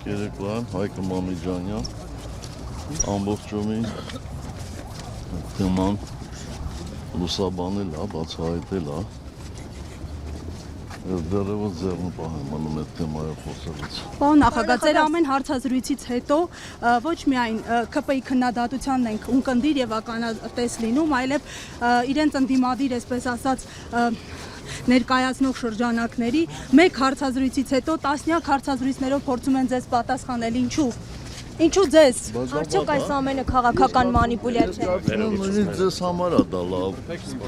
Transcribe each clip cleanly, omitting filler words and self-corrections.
երեկվան Հայկ Մամիջանյան ամբողջովին թեման լուսաբանել է, բացահայտել է։ Դեռևս ձեռնպահ եմ մնում այդ թեմայով խոսելուց։ Պարոն նախագահ, ձեր ամեն հարցազրույցից հետո ոչ միայն ԿՊ-ի քննադատությանն ենք ունկնդիր եւ ականատես լինում, այլև իրենց ընդդիմադիր, այսպես ասած, ներկայացնող շրջանակների մեկ հարցազրույցից հետո տասնյակ հարցազրույցներով փորձում են ձեզ պատասխանել, ինչու ձեզ։ Արդյոք այս ամենը քաղաքական մանիպուլյացիա է։ Ձեզ համար է դա լավ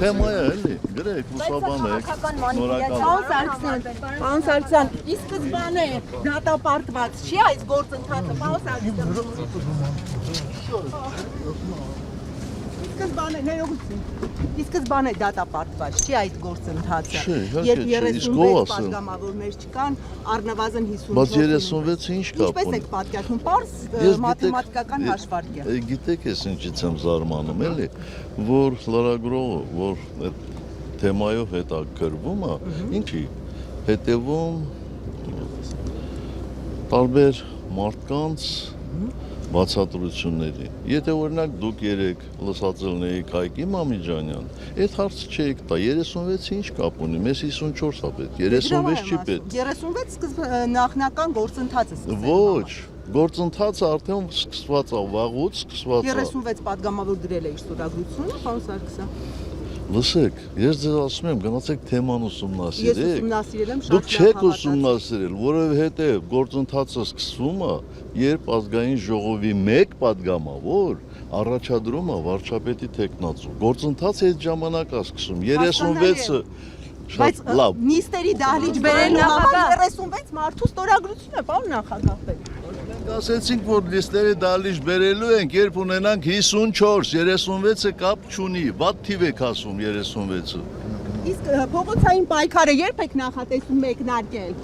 թեմա է, էլի, գրեք, լուսաբանեք, նորակալ։ Պարոն Սարգսյան, ի սկզբանե դատապարտված չի այս գործընթացը, պարոն Սարգսյան։ Ի սկզբանե դատապարտված չի այս գործընթացը, երբ 36 պատգամավորներ չկան, առնվազն 54։ Բայց 36-ը ինչ կապ Ինչպես ունի։ եք պատկերացնում, պարզ մաթեմատիկական հաշվարկ է։ Գիտեք ես ինչից եմ զարմանում, էլի, որ լրագրողը, որ այդ թեմայով հետաքրվում է, ինչի հետևում տարբեր մարդկանց բացատրությունների։ Եթե օրինակ դուք երեք լսածել նեիք Հայկի Մամիջանյան, այդ հարցը չէիք տա, 36-ը ինչ կապ ունի, մեզ 54 է պետք, 36 չի պետք։ 36 նախնական գործընթացը սկսել։ Ոչ, գործընթացը արդեն սկսված է, վաղուց սկսված է։ 36 պատգամավոր դրել է իր ստորագրությունը, պարոն Սարգսյան։ Լսեք, ես ձեզ ասում եմ, գնացեք թեման ուսումնասիրեք։ Ես ուսումնասիրել եմ, Դուք չեք ուսումնասիրել, որովհետև գործընթացը սկսվում է, երբ ազգային ժողովի մեկ պատգամավոր առաջադրում է վարչապետի թեկնածու։ Գործընթացը այդ ժամանակ է սկսում, 36-ը Բայց լավ։ նիստերի դահլիճ բերելու համար 36 մարդու ստորագրություն է, պարոն նախագահ։ Ասեցինք, որ լիստերի դահլիճ բերելու ենք, երբ ունենանք 54, 36-ը կապ չունի, վատ թիվ եք ասում 36-ը։ Իսկ փողոցային պայքարը երբ եք նախատեսում մեկնարկել։